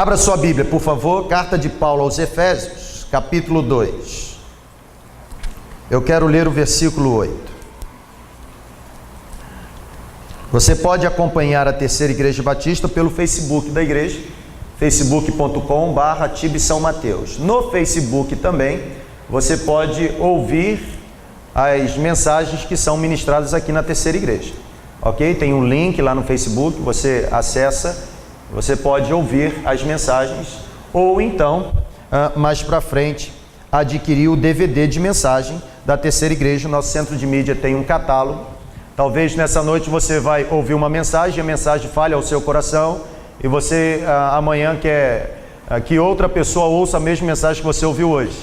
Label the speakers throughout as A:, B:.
A: Abra sua Bíblia, por favor, carta de Paulo aos Efésios, capítulo 2. Eu quero ler o versículo 8. Você pode acompanhar a Terceira Igreja Batista pelo Facebook da igreja, facebook.com/TIB São Mateus. No Facebook também, você pode ouvir as mensagens que são ministradas aqui na Terceira Igreja. Ok? Tem um link lá no Facebook, você acessa. Você pode ouvir as mensagens ou então, mais para frente, adquirir o DVD de mensagem da Terceira Igreja. Nosso centro de mídia tem um catálogo. Talvez nessa noite você vai ouvir uma mensagem, a mensagem fale ao seu coração e você amanhã quer que outra pessoa ouça a mesma mensagem que você ouviu hoje.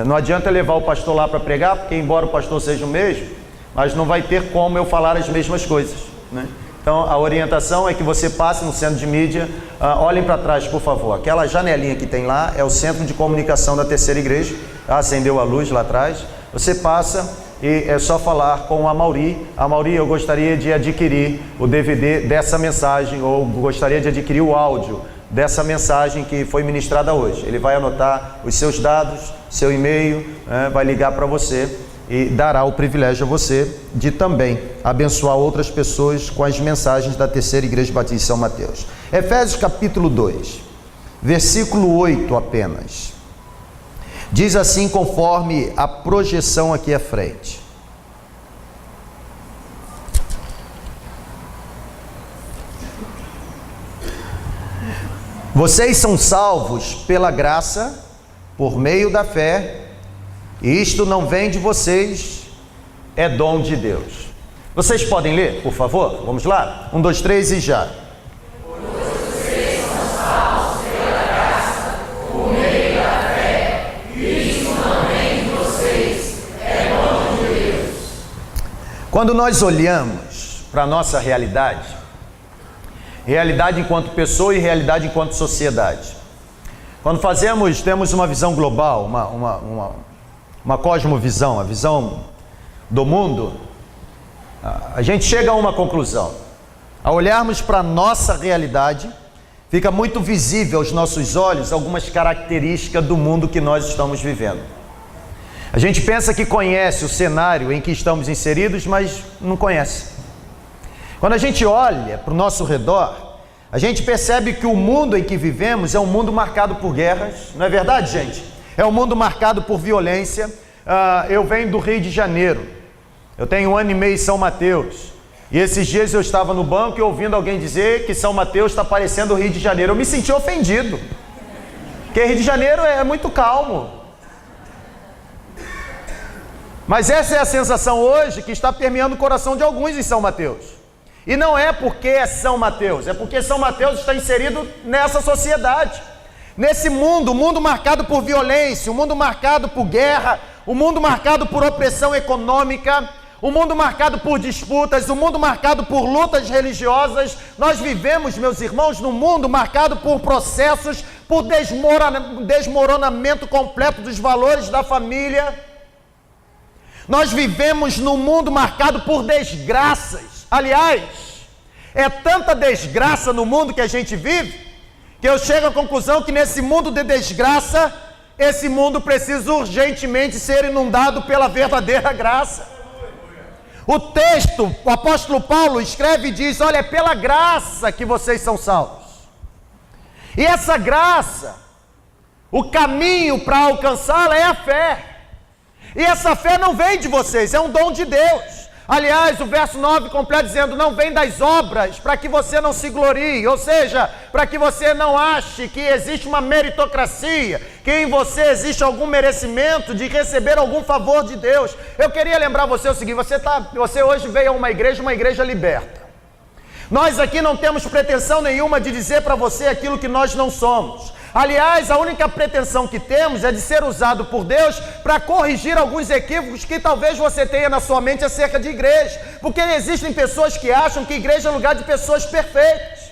A: Não adianta levar o pastor lá para pregar, porque embora o pastor seja o mesmo, mas não vai ter como eu falar as mesmas coisas, né? Então, a orientação é que você passe no centro de mídia, olhem para trás, por favor. Aquela janelinha que tem lá é o centro de comunicação da Terceira Igreja, acendeu a luz lá atrás. Você passa e é só falar com a Mauri. A Mauri, eu gostaria de adquirir o DVD dessa mensagem, ou gostaria de adquirir o áudio dessa mensagem que foi ministrada hoje. Ele vai anotar os seus dados, seu e-mail, vai ligar para você e dará o privilégio a você de também abençoar outras pessoas com as mensagens da Terceira Igreja Batista de São Mateus. Efésios capítulo 2, versículo 8 apenas. Diz assim, conforme a projeção aqui à frente: vocês são salvos pela graça, por meio da fé, e isto não vem de vocês, é dom de Deus. Vocês podem ler, por favor? Vamos lá? 1, 2, 3 e já.
B: Vocês são salvos pela graça, por meio da fé, e isto não vem de vocês, é dom de Deus.
A: Quando nós olhamos para a nossa realidade enquanto pessoa e realidade enquanto sociedade, quando temos uma visão global, uma cosmovisão, a visão do mundo, a gente chega a uma conclusão. Ao olharmos para a nossa realidade, fica muito visível aos nossos olhos algumas características do mundo que nós estamos vivendo. A gente pensa que conhece o cenário em que estamos inseridos, mas não conhece. Quando a gente olha para o nosso redor, a gente percebe que o mundo em que vivemos é um mundo marcado por guerras, não é verdade, gente? É um mundo marcado por violência. Eu venho do Rio de Janeiro. Eu tenho 1 ano e meio em São Mateus. E esses dias eu estava no banco e ouvindo alguém dizer que São Mateus está parecendo o Rio de Janeiro. Eu me senti ofendido. Porque Rio de Janeiro é muito calmo. Mas essa é a sensação hoje que está permeando o coração de alguns em São Mateus. E não é porque é São Mateus, é porque São Mateus está inserido nessa sociedade. Nesse mundo, o mundo marcado por violência, o mundo marcado por guerra, o mundo marcado por opressão econômica, o mundo marcado por disputas, o mundo marcado por lutas religiosas. Nós vivemos, meus irmãos, num mundo marcado por processos, por desmoronamento completo dos valores da família. Nós vivemos num mundo marcado por desgraças. Aliás, é tanta desgraça no mundo que a gente vive, que eu chego à conclusão que nesse mundo de desgraça, esse mundo precisa urgentemente ser inundado pela verdadeira graça. O texto, o apóstolo Paulo escreve e diz: olha, é pela graça que vocês são salvos. E essa graça, o caminho para alcançá-la é a fé. E essa fé não vem de vocês, é um dom de Deus. Aliás, o verso 9 completa dizendo: não vem das obras, para que você não se glorie, ou seja, para que você não ache que existe uma meritocracia, que em você existe algum merecimento de receber algum favor de Deus. Eu queria lembrar você o seguinte: você hoje veio a uma igreja liberta. Nós aqui não temos pretensão nenhuma de dizer para você aquilo que nós não somos. Aliás, a única pretensão que temos é de ser usado por Deus para corrigir alguns equívocos que talvez você tenha na sua mente acerca de igreja. Porque existem pessoas que acham que igreja é lugar de pessoas perfeitas.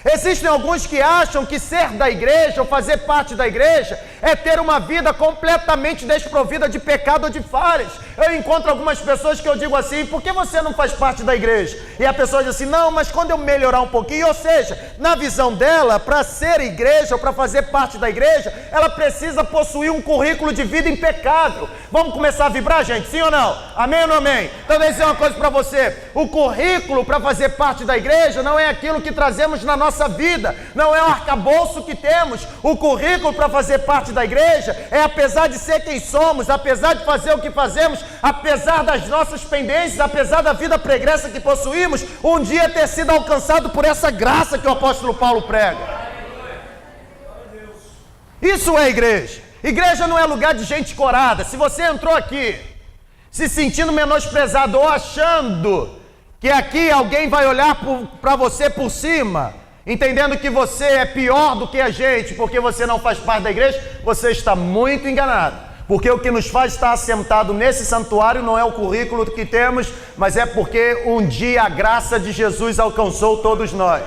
A: Existem alguns que acham que ser da igreja ou fazer parte da igreja é ter uma vida completamente desprovida de pecado ou de falhas. Eu encontro algumas pessoas que eu digo assim: por que você não faz parte da igreja? E a pessoa diz assim: não, mas quando eu melhorar um pouquinho, ou seja, na visão dela, para ser igreja ou para fazer parte da igreja, ela precisa possuir um currículo de vida impecável. Vamos começar a vibrar, gente? Sim ou não? Amém ou não amém? Então deixa eu dizer uma coisa para você: o currículo para fazer parte da igreja não é aquilo que trazemos na nossa vida, não é o arcabouço que temos. O currículo para fazer parte da igreja é, apesar de ser quem somos, apesar de fazer o que fazemos, apesar das nossas pendências, apesar da vida pregressa que possuímos, um dia ter sido alcançado por essa graça que o apóstolo Paulo prega. Isso é igreja. Igreja não é lugar de gente corada. Se você entrou aqui se sentindo menosprezado ou achando que aqui alguém vai olhar para você por cima, entendendo que você é pior do que a gente porque você não faz parte da igreja, você está muito enganado. Porque o que nos faz estar assentado nesse santuário não é o currículo que temos, mas é porque um dia a graça de Jesus alcançou todos nós.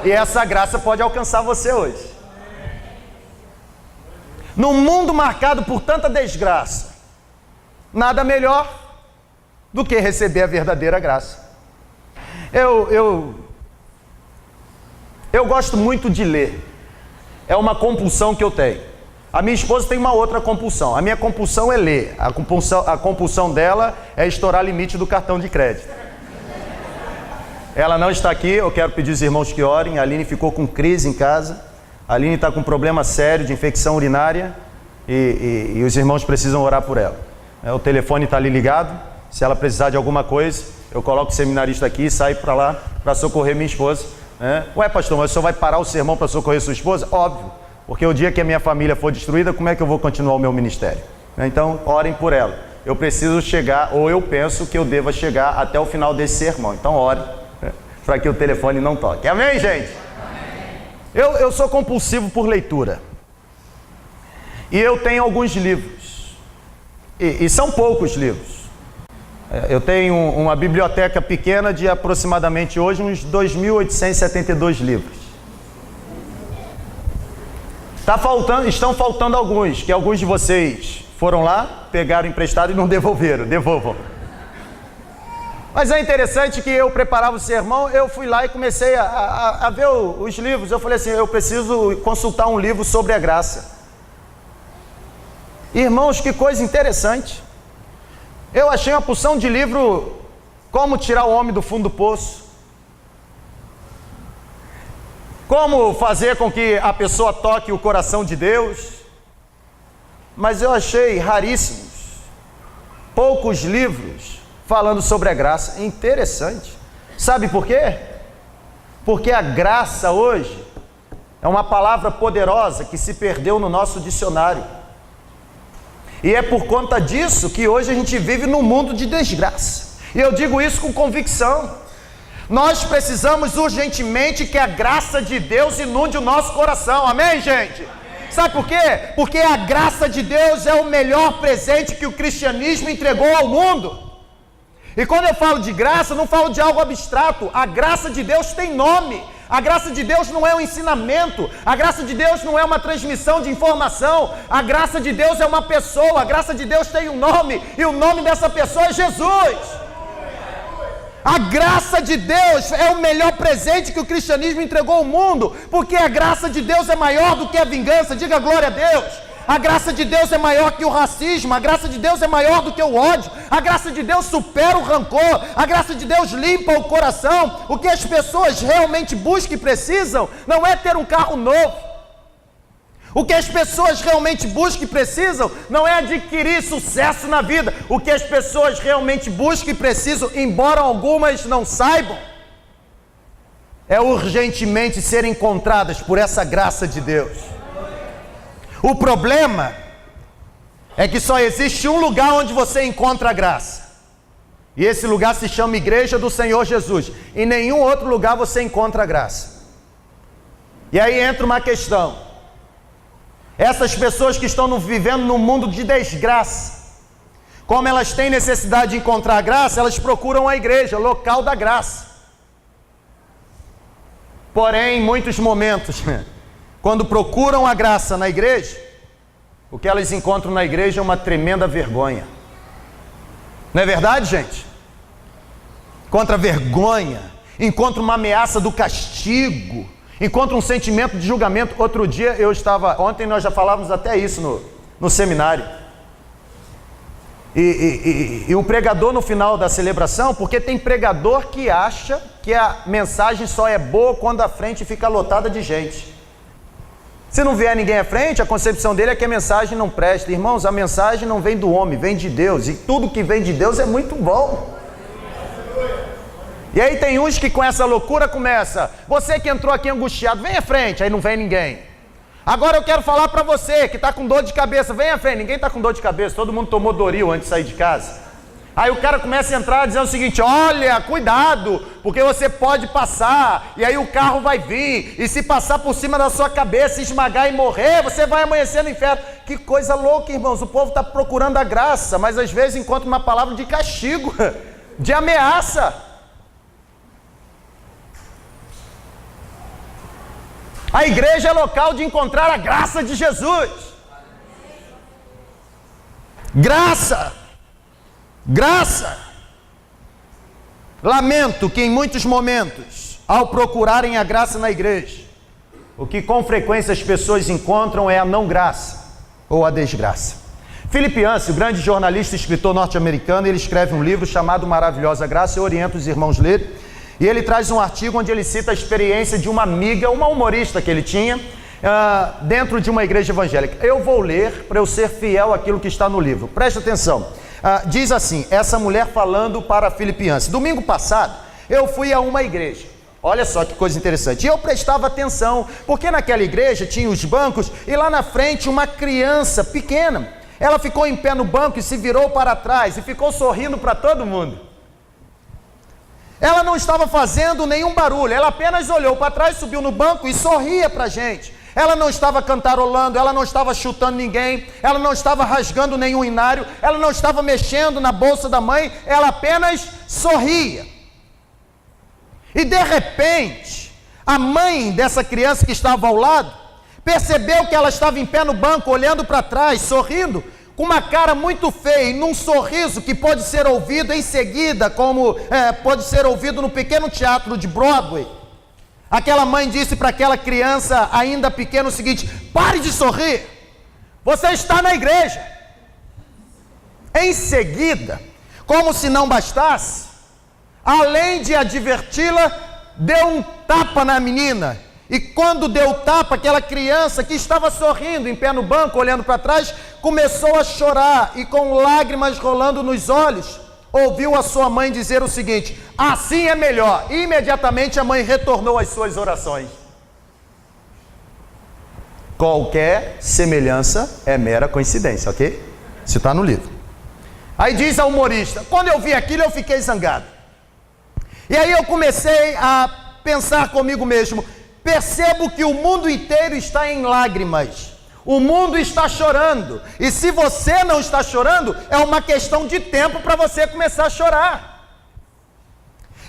A: E essa graça pode alcançar você hoje. Num mundo marcado por tanta desgraça, nada melhor do que receber a verdadeira graça. Eu gosto muito de ler. É uma compulsão que eu tenho. A minha esposa tem uma outra compulsão. A minha compulsão é ler. A compulsão dela é estourar limite do cartão de crédito. Ela não está aqui, eu quero pedir aos irmãos que orem. A Aline ficou com crise em casa. A Aline está com um problema sério de infecção urinária e os irmãos precisam orar por ela. O telefone está ali ligado. Se ela precisar de alguma coisa, eu coloco o seminarista aqui e saio para lá para socorrer minha esposa. Ué, pastor, mas o senhor vai parar o sermão para socorrer sua esposa? Óbvio, porque o dia que a minha família for destruída, como é que eu vou continuar o meu ministério? Então, orem por ela. Eu preciso chegar, ou eu penso que eu deva chegar até o final desse sermão. Então, orem para que o telefone não toque. Amém, gente? Amém. Eu sou compulsivo por leitura. E eu tenho alguns livros. E são poucos livros. Eu tenho uma biblioteca pequena de aproximadamente hoje uns 2.872 livros. Estão faltando alguns, que alguns de vocês foram lá, pegaram emprestado e não devolveram. Devolvam. Mas é interessante que eu preparava o sermão, eu fui lá e comecei a ver os livros. Eu falei assim: eu preciso consultar um livro sobre a graça. Irmãos, que coisa interessante. Eu achei uma porção de livro, como tirar o homem do fundo do poço, como fazer com que a pessoa toque o coração de Deus, mas eu achei raríssimos, poucos livros falando sobre a graça. Interessante. Sabe por quê? Porque a graça hoje é uma palavra poderosa que se perdeu no nosso dicionário. E é por conta disso que hoje a gente vive num mundo de desgraça. E eu digo isso com convicção. Nós precisamos urgentemente que a graça de Deus inunde o nosso coração. Amém, gente? Sabe por quê? Porque a graça de Deus é o melhor presente que o cristianismo entregou ao mundo. E quando eu falo de graça, não falo de algo abstrato. A graça de Deus tem nome. A graça de Deus não é um ensinamento. A graça de Deus não é uma transmissão de informação. A graça de Deus é uma pessoa. A graça de Deus tem um nome. E o nome dessa pessoa é Jesus. A graça de Deus é o melhor presente que o cristianismo entregou ao mundo. Porque a graça de Deus é maior do que a vingança. Diga glória a Deus. A graça de Deus é maior que o racismo. A graça de Deus é maior do que o ódio. A graça de Deus supera o rancor. A graça de Deus limpa o coração. O que as pessoas realmente buscam e precisam não é ter um carro novo. O que as pessoas realmente buscam e precisam não é adquirir sucesso na vida. O que as pessoas realmente buscam e precisam, embora algumas não saibam, é urgentemente ser encontradas por essa graça de Deus. O problema é que só existe um lugar onde você encontra a graça. E esse lugar se chama Igreja do Senhor Jesus. Em nenhum outro lugar você encontra a graça. E aí entra uma questão. Essas pessoas que estão vivendo num mundo de desgraça, como elas têm necessidade de encontrar a graça, elas procuram a igreja, local da graça. Porém, em muitos momentos, quando procuram a graça na igreja, o que elas encontram na igreja é uma tremenda vergonha. Não é verdade, gente? Encontra vergonha, encontra uma ameaça do castigo, encontra um sentimento de julgamento. Ontem nós já falávamos até isso no seminário. E o pregador no final da celebração, porque tem pregador que acha que a mensagem só é boa quando a frente fica lotada de gente. Se não vier ninguém à frente, a concepção dele é que a mensagem não presta. Irmãos, a mensagem não vem do homem, vem de Deus. E tudo que vem de Deus é muito bom. E aí tem uns que com essa loucura começa: você que entrou aqui angustiado, vem à frente. Aí não vem ninguém. Agora eu quero falar para você que está com dor de cabeça, vem à frente. Ninguém está com dor de cabeça, todo mundo tomou Doril antes de sair de casa. Aí o cara começa a entrar dizendo o seguinte: olha, cuidado, porque você pode passar, e aí o carro vai vir, e se passar por cima da sua cabeça, esmagar e morrer, você vai amanhecer no inferno. Que coisa louca, irmãos. O povo está procurando a graça, mas às vezes encontra uma palavra de castigo, de ameaça. A igreja é local de encontrar a graça de Jesus. Graça. Graça. Lamento que em muitos momentos, ao procurarem a graça na igreja, o que com frequência as pessoas encontram é a não graça ou a desgraça. Philip Yancey, o grande jornalista e escritor norte-americano, ele escreve um livro chamado Maravilhosa Graça. Eu oriento os irmãos a lerem. E ele traz um artigo onde ele cita a experiência de uma amiga, uma humorista que ele tinha, dentro de uma igreja evangélica. Eu vou ler para eu ser fiel àquilo que está no livro. Preste atenção. Diz assim, essa mulher falando para Philip Yancey: domingo passado eu fui a uma igreja. Olha só que coisa interessante. E eu prestava atenção, porque naquela igreja tinha os bancos e lá na frente uma criança pequena. Ela ficou em pé no banco e se virou para trás e ficou sorrindo para todo mundo. Ela não estava fazendo nenhum barulho, ela apenas olhou para trás, subiu no banco e sorria para a gente. Ela não estava cantarolando, ela não estava chutando ninguém, ela não estava rasgando nenhum inário, ela não estava mexendo na bolsa da mãe, ela apenas sorria. E de repente, a mãe dessa criança que estava ao lado, percebeu que ela estava em pé no banco, olhando para trás, sorrindo, com uma cara muito feia e num sorriso que pode ser ouvido em seguida, como pode ser ouvido no pequeno teatro de Broadway. Aquela mãe disse para aquela criança ainda pequena o seguinte: pare de sorrir, você está na igreja. Em seguida, como se não bastasse, além de adverti-la, deu um tapa na menina. E quando deu o tapa, aquela criança que estava sorrindo, em pé no banco, olhando para trás, começou a chorar e com lágrimas rolando nos olhos, ouviu a sua mãe dizer o seguinte: assim é melhor. E imediatamente a mãe retornou às suas orações. Qualquer semelhança é mera coincidência, ok? Isso está no livro. Aí diz a humorista: quando eu vi aquilo eu fiquei zangado. E aí eu comecei a pensar comigo mesmo: percebo que o mundo inteiro está em lágrimas. O mundo está chorando. E se você não está chorando, é uma questão de tempo para você começar a chorar.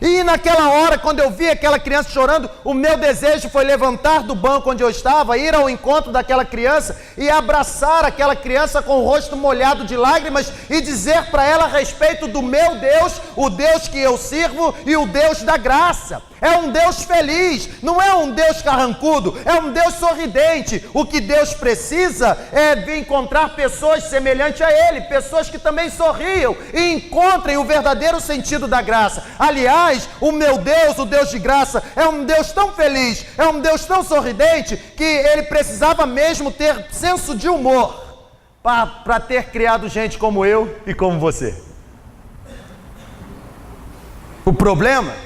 A: E naquela hora, quando eu vi aquela criança chorando, o meu desejo foi levantar do banco onde eu estava, ir ao encontro daquela criança e abraçar aquela criança com o rosto molhado de lágrimas e dizer para ela a respeito do meu Deus, o Deus que eu sirvo e o Deus da graça. É um Deus feliz, não é um Deus carrancudo, é um Deus sorridente. O que Deus precisa é de encontrar pessoas semelhantes a Ele, pessoas que também sorriam e encontrem o verdadeiro sentido da graça. Aliás, o meu Deus, o Deus de graça, é um Deus tão feliz, é um Deus tão sorridente, que Ele precisava mesmo ter senso de humor para ter criado gente como eu e como você. O problema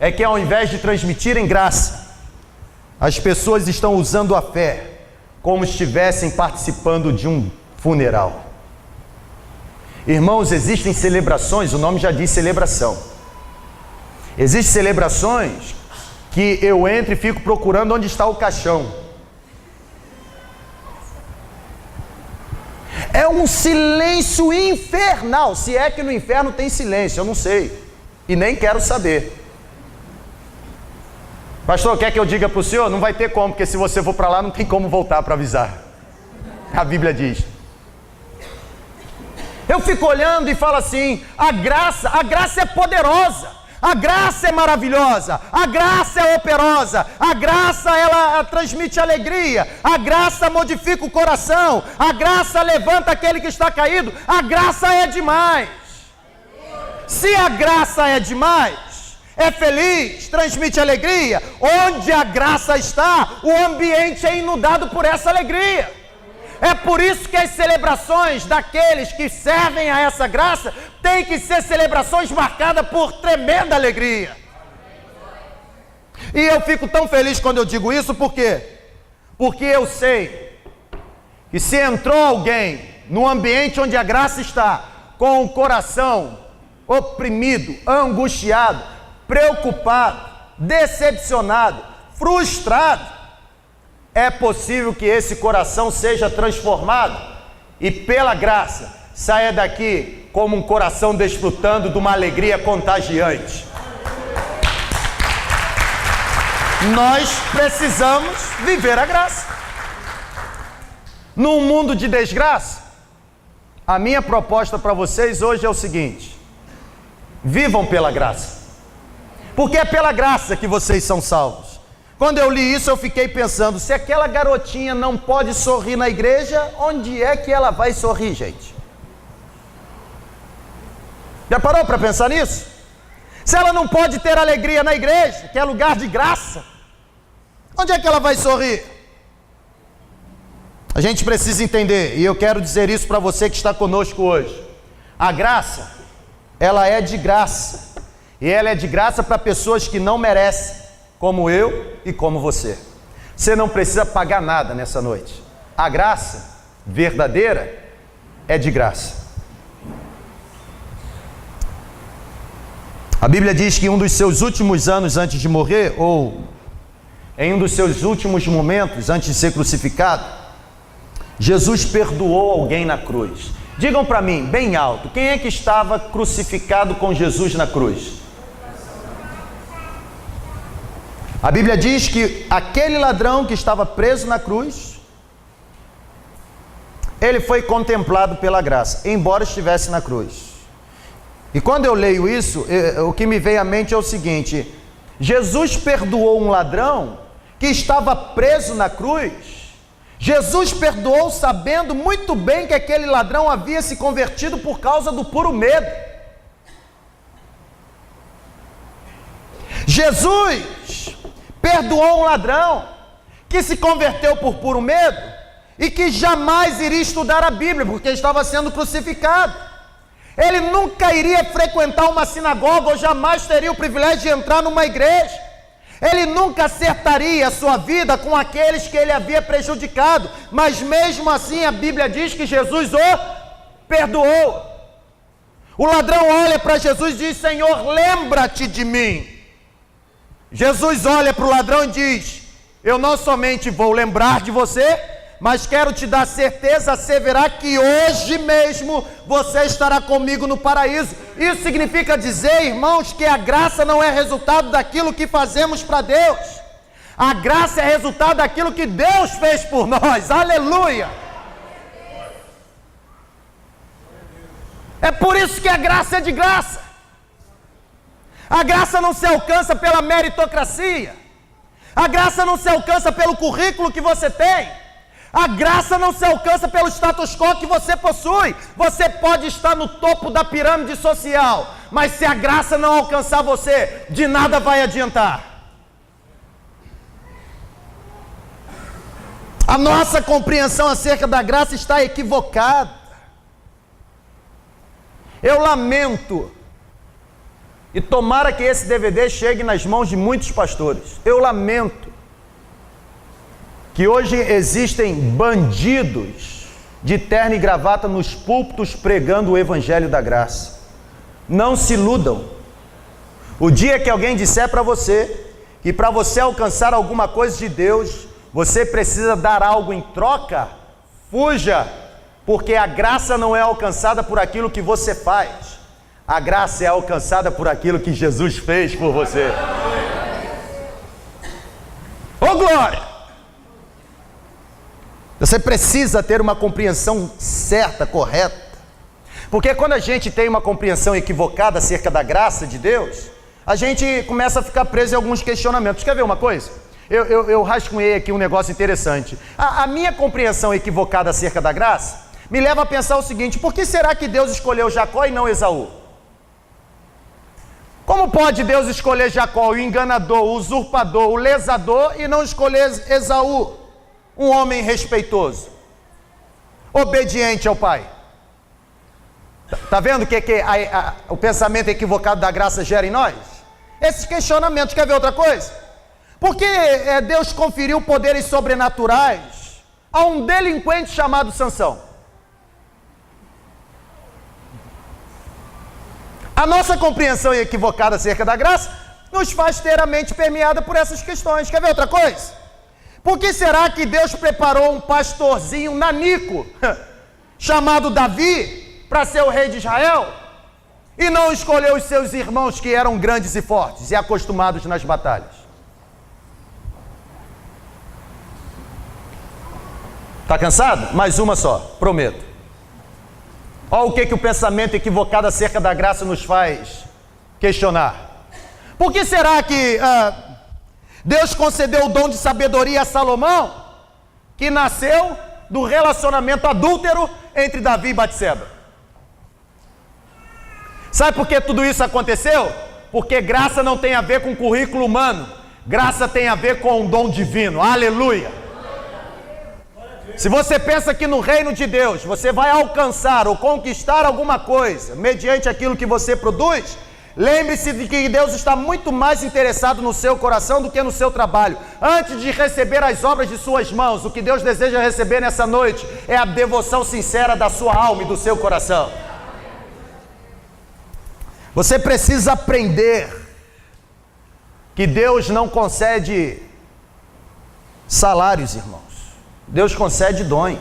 A: é que ao invés de transmitirem graça, as pessoas estão usando a fé como se estivessem participando de um funeral. Irmãos, existem celebrações, o nome já diz celebração. Existem celebrações que eu entro e fico procurando onde está o caixão. É um silêncio infernal, se é que no inferno tem silêncio, eu não sei, e nem quero saber. Pastor, quer que eu diga para o senhor? Não vai ter como, porque se você for para lá, não tem como voltar para avisar. A Bíblia diz. Eu fico olhando e falo assim, a graça é poderosa, a graça é maravilhosa, a graça é operosa, a graça ela transmite alegria, a graça modifica o coração, a graça levanta aquele que está caído, a graça é demais. Se a graça é demais, é feliz, transmite alegria, onde a graça está, o ambiente é inundado por essa alegria. É por isso que as celebrações daqueles que servem a essa graça têm que ser celebrações marcadas por tremenda alegria. E eu fico tão feliz quando eu digo isso, por quê? Porque eu sei que se entrou alguém no ambiente onde a graça está, com o coração oprimido, angustiado, preocupado, decepcionado, frustrado, é possível que esse coração seja transformado e pela graça saia daqui como um coração desfrutando de uma alegria contagiante. Nós precisamos viver a graça. Num mundo de desgraça, a minha proposta para vocês hoje é o seguinte: vivam pela graça, porque é pela graça que vocês são salvos. Quando eu li isso, eu fiquei pensando, se aquela garotinha não pode sorrir na igreja, onde é que ela vai sorrir, gente? Já parou para pensar nisso? Se ela não pode ter alegria na igreja, que é lugar de graça, onde é que ela vai sorrir? A gente precisa entender, e eu quero dizer isso para você que está conosco hoje. A graça, ela é de graça, e ela é de graça para pessoas que não merecem, como eu e como você. Você não precisa pagar nada nessa noite. A graça verdadeira é de graça. A Bíblia diz que em um dos seus últimos anos antes de morrer, ou em um dos seus últimos momentos antes de ser crucificado, Jesus perdoou alguém na cruz. Digam para mim, bem alto, quem é que estava crucificado com Jesus na cruz? A Bíblia diz que aquele ladrão que estava preso na cruz, ele foi contemplado pela graça, embora estivesse na cruz. E quando eu leio isso, o que me veio à mente é o seguinte: Jesus perdoou um ladrão que estava preso na cruz. Jesus perdoou sabendo muito bem que aquele ladrão havia se convertido por causa do puro medo. Jesus perdoou um ladrão que se converteu por puro medo e que jamais iria estudar a Bíblia, porque estava sendo crucificado. Ele nunca iria frequentar uma sinagoga ou jamais teria o privilégio de entrar numa igreja. Ele nunca acertaria a sua vida com aqueles que ele havia prejudicado, mas mesmo assim a Bíblia diz que Jesus o perdoou. O ladrão olha para Jesus e diz: Senhor, lembra-te de mim. Jesus olha para o ladrão e diz: eu não somente vou lembrar de você, mas quero te dar certeza, asseverar que hoje mesmo você estará comigo no paraíso. Isso significa dizer, irmãos, que a graça não é resultado daquilo que fazemos para Deus. A graça é resultado daquilo que Deus fez por nós. Aleluia! É por isso que a graça é de graça. A graça não se alcança pela meritocracia. A graça não se alcança pelo currículo que você tem. A graça não se alcança pelo status quo que você possui. Você pode estar no topo da pirâmide social, mas se a graça não alcançar você, de nada vai adiantar. A nossa compreensão acerca da graça está equivocada. Eu lamento, e tomara que esse DVD chegue nas mãos de muitos pastores. Eu lamento que hoje existem bandidos de terno e gravata nos púlpitos pregando o evangelho da graça. Não se iludam. O dia que alguém disser para você que para você alcançar alguma coisa de Deus, você precisa dar algo em troca, fuja, porque a graça não é alcançada por aquilo que você faz. A graça é alcançada por aquilo que Jesus fez por você. Ô glória! Você precisa ter uma compreensão certa, correta. Porque quando a gente tem uma compreensão equivocada acerca da graça de Deus, a gente começa a ficar preso em alguns questionamentos. Quer ver uma coisa? Eu rascunhei aqui um negócio interessante. A minha compreensão equivocada acerca da graça me leva a pensar o seguinte: por que será que Deus escolheu Jacó e não Esaú? Como pode Deus escolher Jacó, o enganador, o usurpador, o lesador, e não escolher Esaú, um homem respeitoso, obediente ao pai? Está vendo o que o pensamento equivocado da graça gera em nós? Esses questionamentos. Quer ver outra coisa? Por que Deus conferiu poderes sobrenaturais a um delinquente chamado Sansão? A nossa compreensão equivocada acerca da graça nos faz ter a mente permeada por essas questões. Quer ver outra coisa? Por que será que Deus preparou um pastorzinho nanico chamado Davi para ser o rei de Israel e não escolheu os seus irmãos que eram grandes e fortes e acostumados nas batalhas? Está cansado? Mais uma só, prometo. Olha o que o pensamento equivocado acerca da graça nos faz questionar. Por que será que Deus concedeu o dom de sabedoria a Salomão, que nasceu do relacionamento adúltero entre Davi e Batseba? Sabe por que tudo isso aconteceu? Porque graça não tem a ver com currículo humano, graça tem a ver com um dom divino. Aleluia! Se você pensa que no reino de Deus você vai alcançar ou conquistar alguma coisa mediante aquilo que você produz, lembre-se de que Deus está muito mais interessado no seu coração do que no seu trabalho. Antes de receber as obras de suas mãos, o que Deus deseja receber nessa noite é a devoção sincera da sua alma e do seu coração. Você precisa aprender que Deus não concede salários, irmãos. Deus concede dons.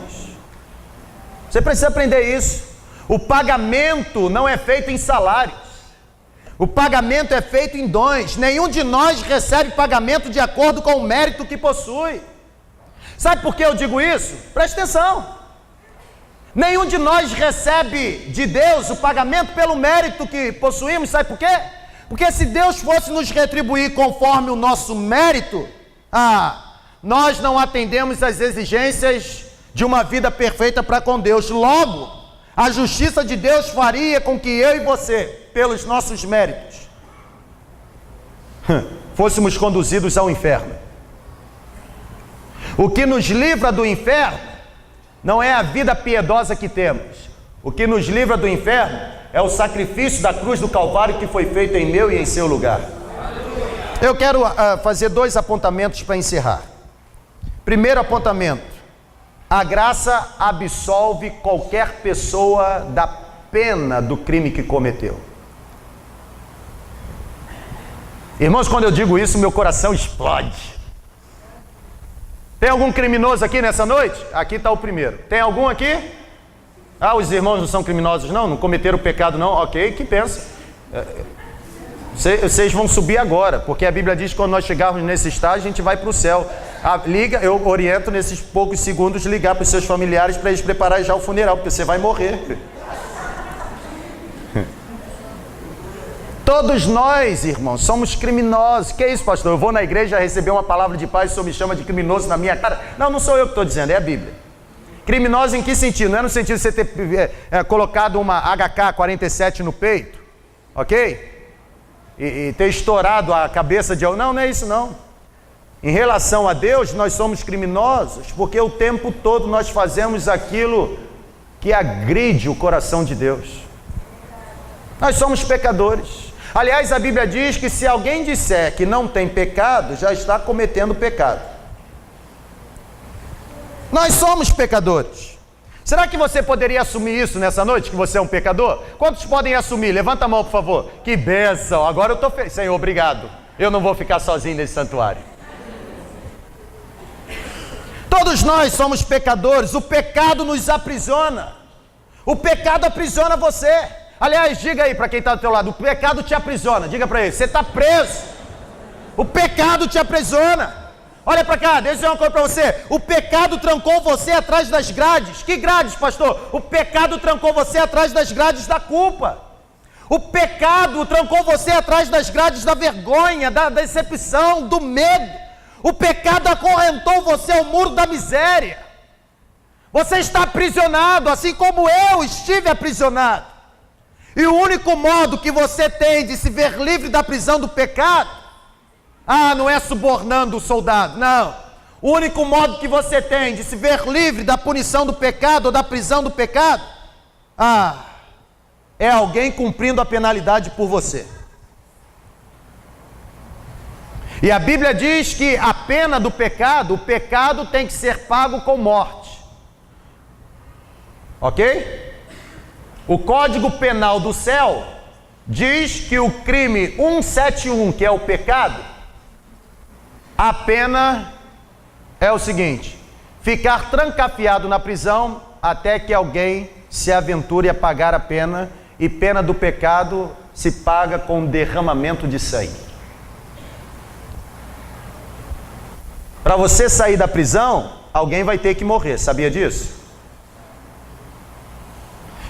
A: Você precisa aprender isso. O pagamento não é feito em salários. O pagamento é feito em dons. Nenhum de nós recebe pagamento de acordo com o mérito que possui. Sabe por que eu digo isso? Presta atenção. Nenhum de nós recebe de Deus o pagamento pelo mérito que possuímos. Sabe por quê? Porque se Deus fosse nos retribuir conforme o nosso mérito, nós não atendemos às exigências de uma vida perfeita para com Deus. Logo, a justiça de Deus faria com que eu e você, pelos nossos méritos, fôssemos conduzidos ao inferno. O que nos livra do inferno não é a vida piedosa que temos. O que nos livra do inferno é o sacrifício da cruz do Calvário que foi feito em meu e em seu lugar. Eu quero fazer 2 apontamentos para encerrar. Primeiro apontamento: a graça absolve qualquer pessoa da pena do crime que cometeu. Irmãos, quando eu digo isso, meu coração explode. Tem algum criminoso aqui nessa noite? Aqui está o primeiro. Tem algum aqui? Os irmãos não são criminosos não? Não cometeram pecado não? Ok, que pensa? Vocês vão subir agora, porque a Bíblia diz que quando nós chegarmos nesse estágio, a gente vai para o céu. Eu oriento nesses poucos segundos ligar para os seus familiares para eles prepararem já o funeral, porque você vai morrer. Todos nós, irmãos, somos criminosos. Que isso, pastor? Eu vou na igreja receber uma palavra de paz e o senhor me chama de criminoso na minha cara? Não sou eu que estou dizendo, é a Bíblia. Criminoso em que sentido? Não é no sentido de você ter colocado uma HK-47 no peito, ok? E ter estourado a cabeça de alguém. Não é isso não. Em relação a Deus, nós somos criminosos porque o tempo todo nós fazemos aquilo que agride o coração de Deus. Nós somos pecadores. Aliás, a Bíblia diz que se alguém disser que não tem pecado, já está cometendo pecado. Nós somos pecadores. Será que você poderia assumir isso nessa noite, que você é um pecador? Quantos podem assumir? Levanta a mão, por favor. Que bênção, agora eu estou feliz. Senhor, obrigado. Eu não vou ficar sozinho nesse santuário. Todos nós somos pecadores. O pecado nos aprisiona. O pecado aprisiona você. Aliás, diga aí para quem está do teu lado, o pecado te aprisiona. Diga para ele, você está preso. O pecado te aprisiona. Olha para cá, deixa eu dizer uma coisa para você. O pecado trancou você atrás das grades. Que grades, pastor? O pecado trancou você atrás das grades da culpa. O pecado trancou você atrás das grades da vergonha, da decepção, do medo. O pecado acorrentou você ao muro da miséria. Você está aprisionado, assim como eu estive aprisionado. E o único modo que você tem de se ver livre da prisão do pecado, não é subornando o soldado, não. O único modo que você tem de se ver livre da punição do pecado ou da prisão do pecado, é alguém cumprindo a penalidade por você. E a Bíblia diz que a pena do pecado, o pecado tem que ser pago com morte. Ok? O Código Penal do céu diz que o crime 171, que é o pecado, a pena é o seguinte: ficar trancafiado na prisão até que alguém se aventure a pagar a pena, e pena do pecado se paga com derramamento de sangue. Para você sair da prisão, alguém vai ter que morrer, sabia disso?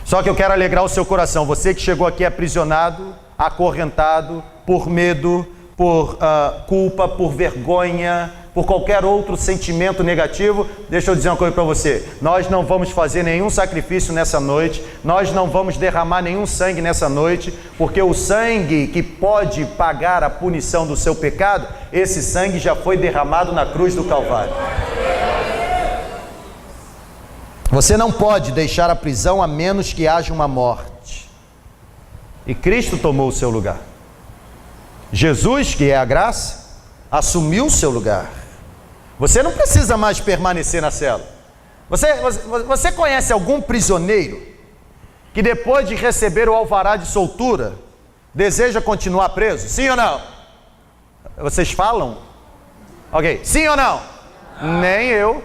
A: Só que eu quero alegrar o seu coração, você que chegou aqui aprisionado, acorrentado, por medo, por culpa, por vergonha, por qualquer outro sentimento negativo, deixa eu dizer uma coisa para você: nós não vamos fazer nenhum sacrifício nessa noite, nós não vamos derramar nenhum sangue nessa noite, porque o sangue que pode pagar a punição do seu pecado, esse sangue já foi derramado na cruz do Calvário. Você não pode deixar a prisão a menos que haja uma morte. E Cristo tomou o seu lugar. Jesus, que é a graça, assumiu o seu lugar. Você não precisa mais permanecer na cela. Você conhece algum prisioneiro que depois de receber o alvará de soltura deseja continuar preso? Sim ou não? Vocês falam? Ok, sim ou não? Nem eu.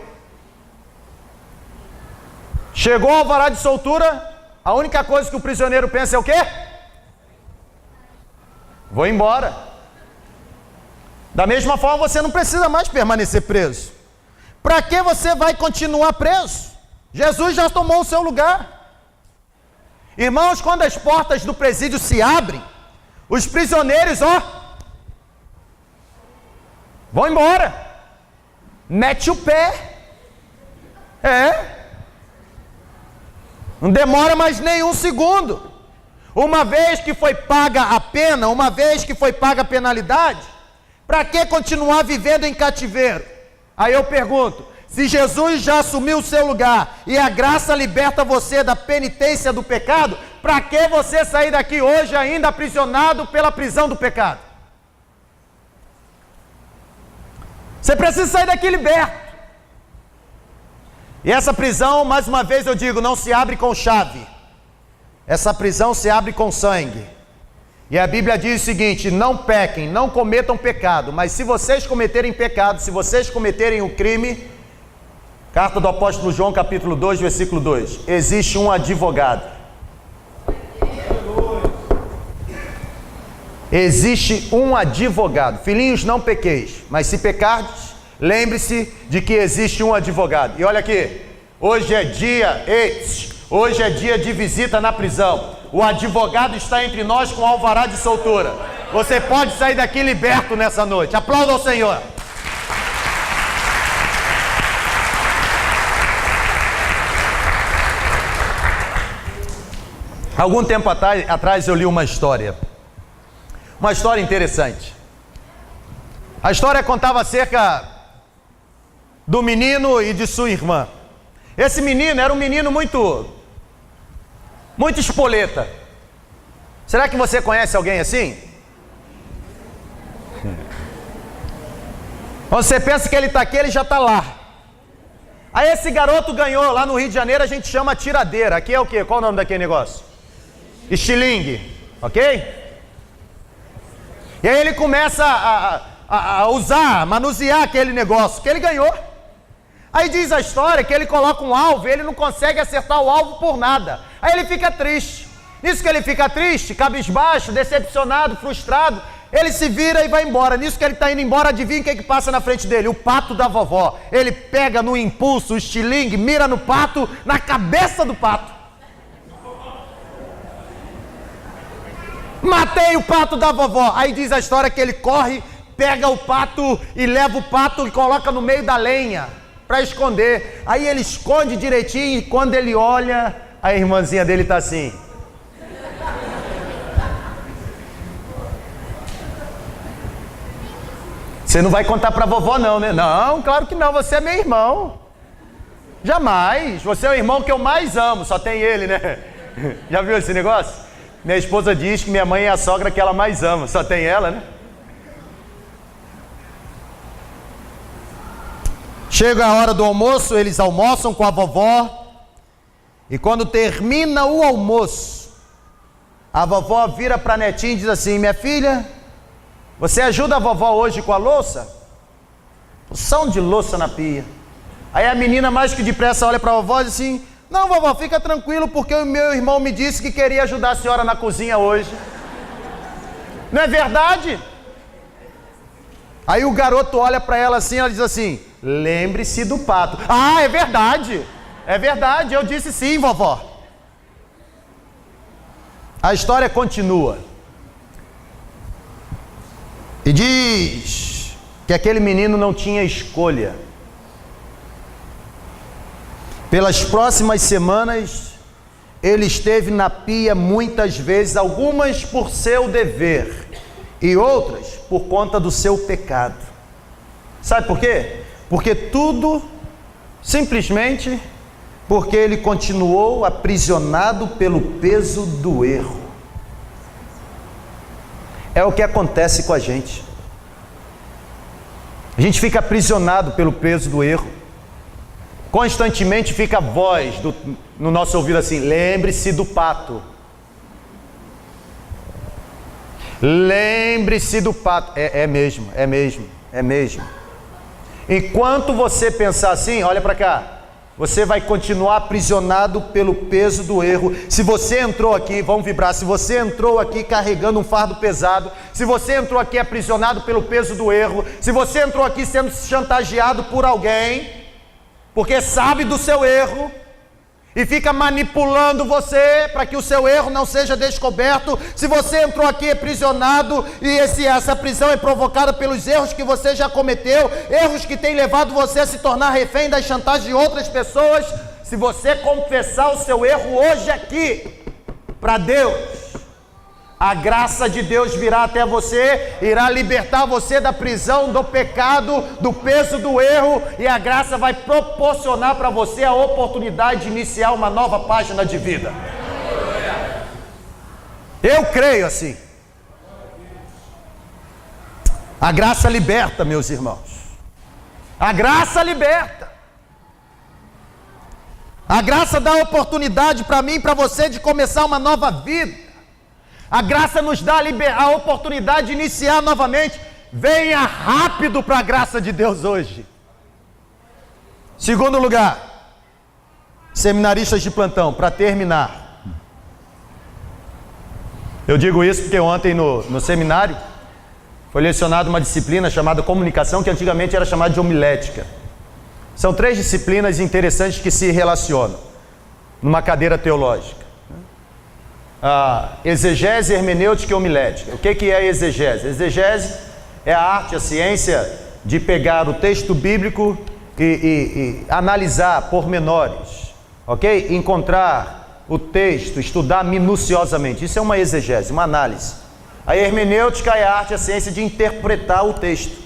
A: Chegou o alvará de soltura, a única coisa que o prisioneiro pensa é o quê? Vou embora. Da mesma forma, você não precisa mais permanecer preso. Para que você vai continuar preso? Jesus já tomou o seu lugar. Irmãos, quando as portas do presídio se abrem, os prisioneiros, vão embora. Mete o pé. Não demora mais nenhum segundo. Uma vez que foi paga a pena, uma vez que foi paga a penalidade, para que continuar vivendo em cativeiro? Aí eu pergunto: se Jesus já assumiu o seu lugar e a graça liberta você da penitência do pecado, para que você sair daqui hoje ainda aprisionado pela prisão do pecado? Você precisa sair daqui liberto. E essa prisão, mais uma vez eu digo, não se abre com chave. Essa prisão se abre com sangue. E a Bíblia diz o seguinte: não pequem, não cometam pecado, mas se vocês cometerem pecado, se vocês cometerem o crime, carta do apóstolo João, capítulo 2, versículo 2, existe um advogado. Existe um advogado. Filhinhos, não pequeis, mas se pecardes, lembre-se de que existe um advogado. E olha aqui, hoje é dia de visita na prisão. O advogado está entre nós com alvará de soltura. Você pode sair daqui liberto nessa noite. Aplauda ao Senhor. Algum tempo atrás eu li uma história interessante. A história contava acerca do menino e de sua irmã. Esse menino era um menino muito espoleta. Será que você conhece alguém assim? Quando você pensa que ele está aqui, ele já está lá. Aí esse garoto ganhou, lá no Rio de Janeiro a gente chama tiradeira. Aqui é o quê? Qual o nome daquele negócio? Estilingue, ok? E aí ele começa a usar, a manusear aquele negócio que ele ganhou. Aí diz a história que ele coloca um alvo e ele não consegue acertar o alvo por nada. Aí ele fica triste. Nisso que ele fica triste, cabisbaixo, decepcionado, frustrado, Ele se vira e vai embora. Nisso que ele está indo embora, adivinha o que passa na frente dele? O pato da vovó. Ele pega no impulso o estilingue, mira no pato, na cabeça do pato. Matei o pato da vovó. Aí diz a história que ele corre, pega o pato e leva o pato e coloca no meio da lenha para esconder. Aí ele esconde direitinho e quando ele olha, a irmãzinha dele está assim. Você não vai contar para a vovó não, né? Não, claro que não, você é meu irmão. Jamais, você é o irmão que eu mais amo, só tem ele, né? Já viu esse negócio? Minha esposa diz que minha mãe é a sogra que ela mais ama, só tem ela, né? Chega a hora do almoço, eles almoçam com a vovó. E quando termina o almoço, a vovó vira para a netinha e diz assim: minha filha, você ajuda a vovó hoje com a louça? Porção de louça na pia. Aí a menina mais que depressa olha para a vovó e diz assim: não, vovó, fica tranquilo, porque o meu irmão me disse que queria ajudar a senhora na cozinha hoje. Não é verdade? Aí o garoto olha para ela assim, ela diz assim: lembre-se do pato. Ah, é verdade, eu disse sim, vovó. A história continua. E diz que aquele menino não tinha escolha. Pelas próximas semanas, ele esteve na pia muitas vezes, algumas por seu dever e outras por conta do seu pecado. Sabe por quê? Porque tudo, simplesmente, porque ele continuou aprisionado pelo peso do erro. É o que acontece com a gente. A gente fica aprisionado pelo peso do erro. Constantemente fica a voz no nosso ouvido assim: lembre-se do pato. Lembre-se do pato. É mesmo. Enquanto você pensar assim, olha para cá, você vai continuar aprisionado pelo peso do erro. Se você entrou aqui, vamos vibrar, se você entrou aqui carregando um fardo pesado, se você entrou aqui aprisionado pelo peso do erro, se você entrou aqui sendo chantageado por alguém, porque sabe do seu erro e fica manipulando você para que o seu erro não seja descoberto, se você entrou aqui aprisionado e essa prisão é provocada pelos erros que você já cometeu, erros que têm levado você a se tornar refém das chantagens de outras pessoas, se você confessar o seu erro hoje aqui para Deus, a graça de Deus virá até você, irá libertar você da prisão, do pecado, do peso do erro, e a graça vai proporcionar para você a oportunidade de iniciar uma nova página de vida. Eu creio assim. A graça liberta, meus irmãos. A graça liberta. A graça dá oportunidade para mim e para você de começar uma nova vida. A graça nos dá a oportunidade de iniciar novamente. Venha rápido para a graça de Deus hoje. Segundo lugar, seminaristas de plantão, para terminar. Eu digo isso porque ontem no seminário foi lecionada uma disciplina chamada comunicação, que antigamente era chamada de homilética. São 3 disciplinas interessantes que se relacionam numa cadeira teológica. Exegese, hermenêutica e homilética. O que é a exegese? Exegese é a arte, a ciência de pegar o texto bíblico e analisar pormenores, ok? Encontrar o texto, estudar minuciosamente. Isso é uma exegese, uma análise. A hermenêutica é a arte, a ciência de interpretar o texto,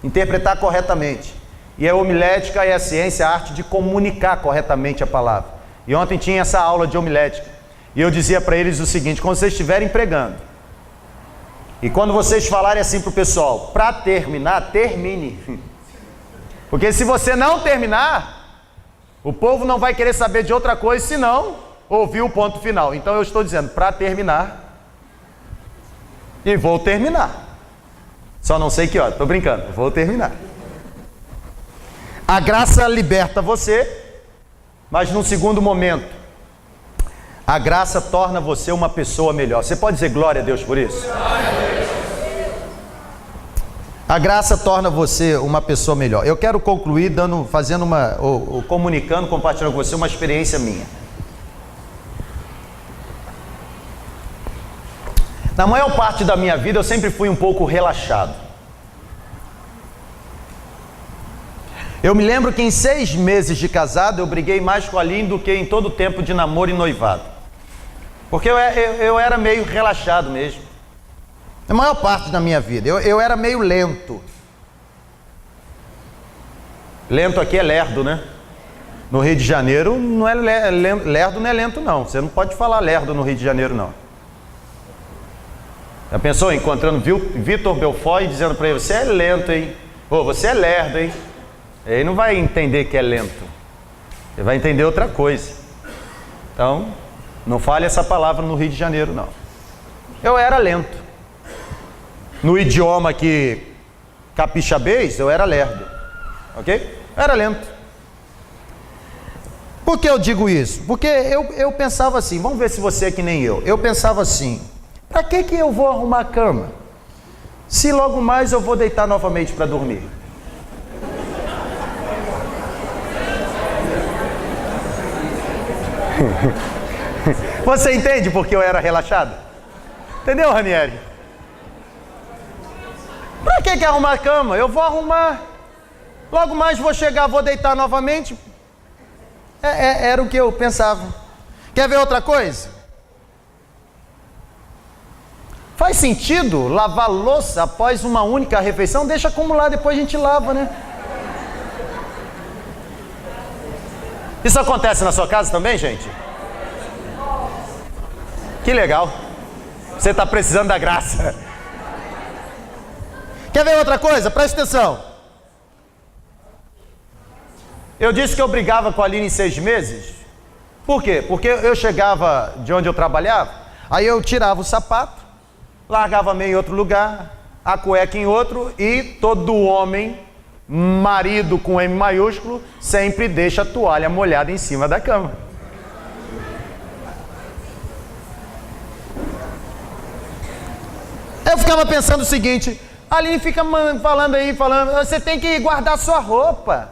A: interpretar corretamente. E a homilética é a ciência, a arte de comunicar corretamente a palavra. E ontem tinha essa aula de homilética. E eu dizia para eles o seguinte: quando vocês estiverem pregando, e quando vocês falarem assim para o pessoal, para terminar, termine. Porque se você não terminar, o povo não vai querer saber de outra coisa senão ouvir o ponto final. Então eu estou dizendo, para terminar, e vou terminar. Só não sei que hora, estou brincando, vou terminar. A graça liberta você, mas num segundo momento, a graça torna você uma pessoa melhor. Você pode dizer glória a Deus por isso? Glória a Deus. A graça torna você uma pessoa melhor. Eu quero concluir comunicando, compartilhando com você uma experiência minha. Na maior parte da minha vida eu sempre fui um pouco relaxado. Eu me lembro que em 6 meses de casado eu briguei mais com a Aline do que em todo o tempo de namoro e noivado. Porque eu era meio relaxado mesmo. Na maior parte da minha vida eu era meio lento. Lento aqui é lerdo, né? No Rio de Janeiro não é lerdo, não é lento não. Você não pode falar lerdo no Rio de Janeiro não. Já pensou encontrando Vitor Belfort e dizendo para ele: você é lento, hein? Pô, você é lerdo, hein? Ele não vai entender que é lento. Ele vai entender outra coisa. Então, não fale essa palavra no Rio de Janeiro, não. Eu era lento. No idioma aqui capixabês, eu era lerdo. Ok? Eu era lento. Por que eu digo isso? Porque eu pensava assim, vamos ver se você é que nem eu. Eu pensava assim, para que eu vou arrumar a cama? Se logo mais eu vou deitar novamente para dormir. Você entende porque eu era relaxado? Entendeu, Ranieri? Pra que arrumar a cama? Eu vou arrumar. Logo mais vou chegar, vou deitar novamente. Era o que eu pensava. Quer ver outra coisa? Faz sentido lavar louça após uma única refeição? Deixa acumular, depois a gente lava, né? Isso acontece na sua casa também, gente? Que legal. Você está precisando da graça. Quer ver outra coisa? Presta atenção. Eu disse que eu brigava com a Aline em 6 meses. Por quê? Porque eu chegava de onde eu trabalhava, aí eu tirava o sapato, largava meio em outro lugar, a cueca em outro, e todo homem, marido com M maiúsculo, sempre deixa a toalha molhada em cima da cama. Eu ficava pensando o seguinte: a Aline fica falando, você tem que guardar sua roupa,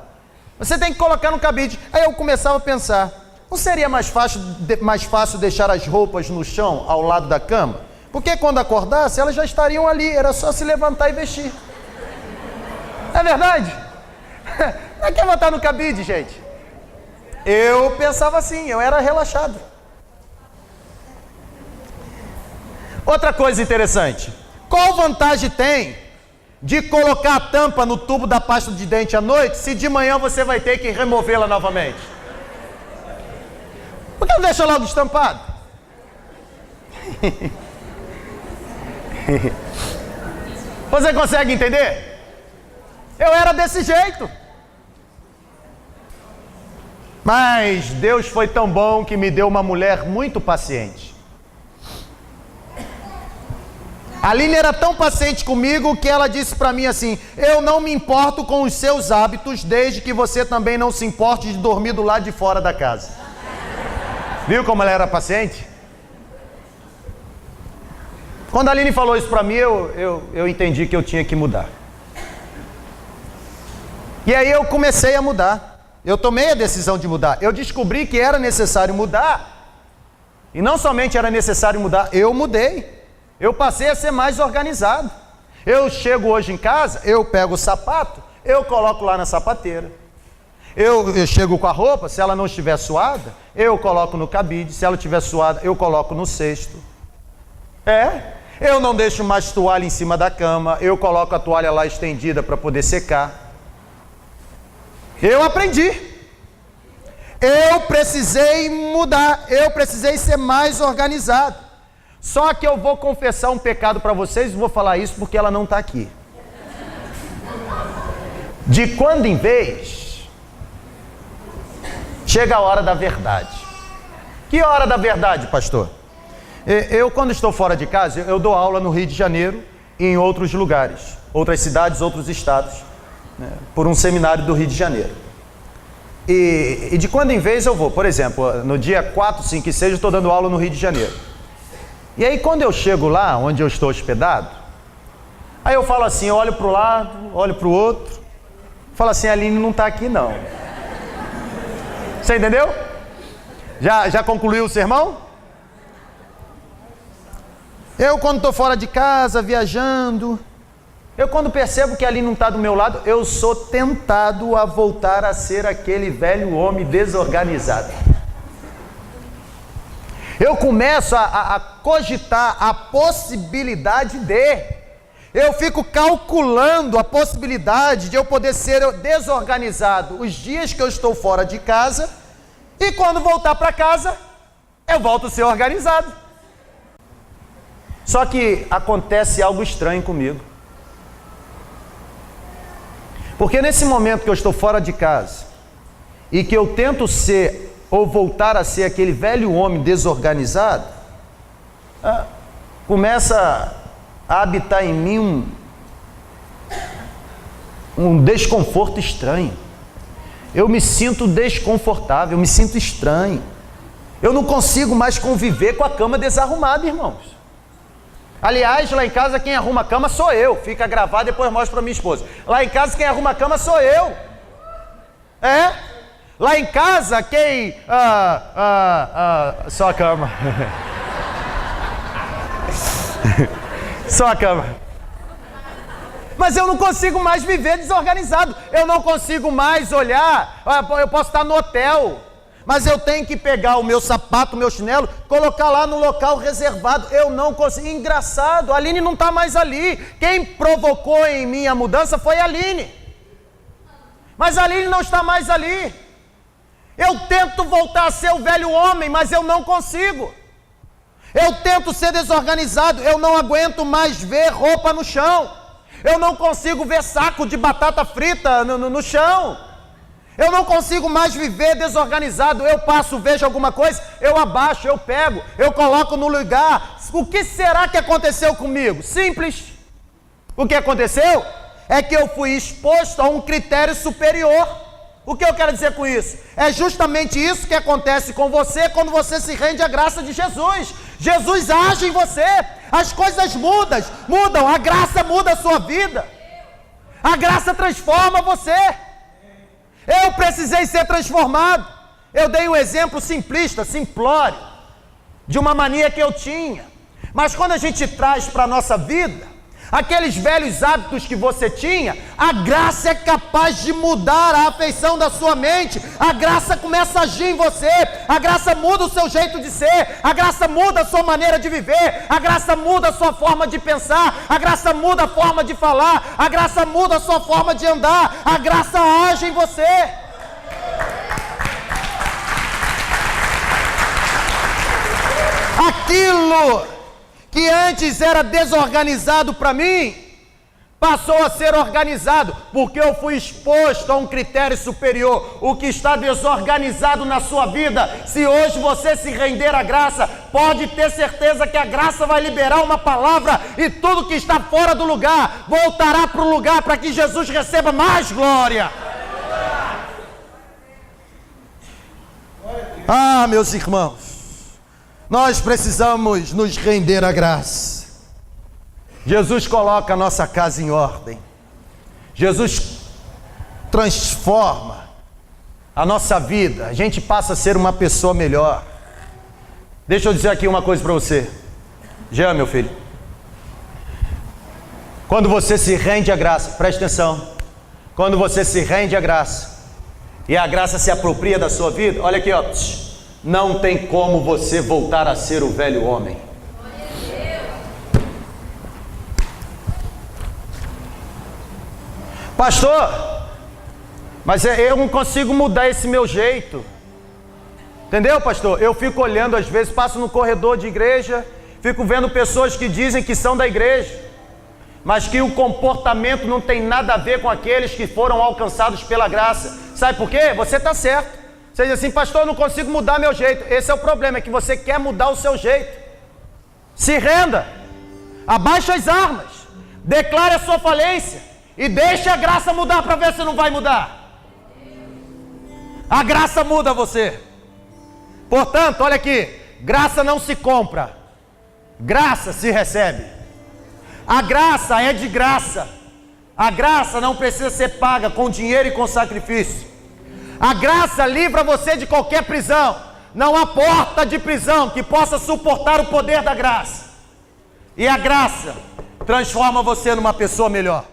A: você tem que colocar no cabide. Aí eu começava a pensar, não seria mais fácil deixar as roupas no chão, ao lado da cama? Porque quando acordasse, elas já estariam ali, era só se levantar e vestir. É verdade? Não é que botar no cabide, gente. Eu pensava assim, eu era relaxado. Outra coisa interessante, qual vantagem tem de colocar a tampa no tubo da pasta de dente à noite, se de manhã você vai ter que removê-la novamente? Por que não deixa logo estampado? Você consegue entender? Eu era desse jeito. Mas Deus foi tão bom que me deu uma mulher muito paciente. A Aline era tão paciente comigo que ela disse para mim assim: eu não me importo com os seus hábitos, desde que você também não se importe de dormir do lado de fora da casa. Viu como ela era paciente? Quando a Aline falou isso para mim, eu entendi que eu tinha que mudar. E aí eu comecei a mudar. Eu tomei a decisão de mudar. Eu descobri que era necessário mudar. E não somente era necessário mudar, eu mudei. Eu passei a ser mais organizado. Eu chego hoje em casa, eu pego o sapato, eu coloco lá na sapateira. Eu chego com a roupa, se ela não estiver suada, eu coloco no cabide. Se ela estiver suada, eu coloco no cesto. Eu não deixo mais toalha em cima da cama, eu coloco a toalha lá estendida para poder secar. Eu aprendi. Eu precisei mudar, eu precisei ser mais organizado. Só que eu vou confessar um pecado para vocês, e vou falar isso porque ela não está aqui. De quando em vez, chega a hora da verdade. Que hora da verdade, pastor? Eu, quando estou fora de casa, eu dou aula no Rio de Janeiro e em outros lugares, outras cidades, outros estados, né, por um seminário do Rio de Janeiro. E de quando em vez eu vou, por exemplo, no dia 4, 5 e 6 eu estou dando aula no Rio de Janeiro. E aí quando eu chego lá, onde eu estou hospedado, Aí eu falo assim, eu olho para o lado, olho para o outro, falo assim, a Aline não está aqui não. Você entendeu? Já concluiu o sermão? Eu quando estou fora de casa, viajando, eu quando percebo que a Aline não está do meu lado, eu sou tentado a voltar a ser aquele velho homem desorganizado. Eu começo a cogitar a possibilidade eu fico calculando a possibilidade de eu poder ser desorganizado os dias que eu estou fora de casa, e quando voltar para casa, eu volto a ser organizado. Só que acontece algo estranho comigo. Porque nesse momento que eu estou fora de casa, e que eu tento ser ou voltar a ser aquele velho homem desorganizado, começa a habitar em mim um desconforto estranho. Eu me sinto desconfortável, eu me sinto estranho. Eu não consigo mais conviver com a cama desarrumada, irmãos. Aliás, lá em casa quem arruma a cama sou eu. Fica gravado, depois mostro para minha esposa. Lá em casa quem arruma a cama sou eu. Lá em casa quem... só a cama. Só a cama. Mas eu não consigo mais viver desorganizado. Eu não consigo mais olhar. Eu posso estar no hotel, mas eu tenho que pegar o meu sapato, o meu chinelo, colocar lá no local reservado. Eu não consigo. Engraçado, a Aline não está mais ali. Quem provocou em mim a mudança foi a Aline. Mas a Aline não está mais ali. Eu tento voltar a ser o velho homem, mas eu não consigo. Eu tento ser desorganizado, eu não aguento mais ver roupa no chão. Eu não consigo ver saco de batata frita no chão. Eu não consigo mais viver desorganizado. Eu passo, vejo alguma coisa, eu abaixo, eu pego, eu coloco no lugar. O que será que aconteceu comigo? Simples. O que aconteceu é que eu fui exposto a um critério superior. O que eu quero dizer com isso? É justamente isso que acontece com você quando você se rende à graça de Jesus. Jesus age em você, as coisas mudam, a graça muda a sua vida. A graça transforma você. Eu precisei ser transformado. Eu dei um exemplo simplista, simplório, de uma mania que eu tinha. Mas quando a gente traz para a nossa vida aqueles velhos hábitos que você tinha, a graça é capaz de mudar a afeição da sua mente. A graça começa a agir em você, a graça muda o seu jeito de ser, a graça muda a sua maneira de viver, a graça muda a sua forma de pensar, a graça muda a forma de falar, a graça muda a sua forma de andar, a graça age em você. Aquilo que antes era desorganizado para mim, passou a ser organizado, porque eu fui exposto a um critério superior. O que está desorganizado na sua vida, se hoje você se render à graça, pode ter certeza que a graça vai liberar uma palavra, e tudo que está fora do lugar, voltará para o lugar, para que Jesus receba mais glória. Ah, meus irmãos, nós precisamos nos render à graça. Jesus coloca a nossa casa em ordem. Jesus transforma a nossa vida. A gente passa a ser uma pessoa melhor. Deixa eu dizer aqui uma coisa para você. Jean, meu filho. Quando você se rende à graça, preste atenção. Quando você se rende à graça, e a graça se apropria da sua vida, olha aqui, ó. Não tem como você voltar a ser o velho homem. Pastor, mas eu não consigo mudar esse meu jeito. Entendeu, pastor? Eu fico olhando, às vezes, passo no corredor de igreja, fico vendo pessoas que dizem que são da igreja, mas que o comportamento não tem nada a ver com aqueles que foram alcançados pela graça. Sabe por quê? Você está certo. Você diz assim, pastor, eu não consigo mudar meu jeito. Esse é o problema, é que você quer mudar o seu jeito. Se renda, abaixe as armas, declare a sua falência e deixe a graça mudar para ver se não vai mudar. A graça muda você. Portanto, olha aqui, graça não se compra, graça se recebe. A graça é de graça. A graça não precisa ser paga com dinheiro e com sacrifício. A graça livra você de qualquer prisão. Não há porta de prisão que possa suportar o poder da graça. E a graça transforma você numa pessoa melhor.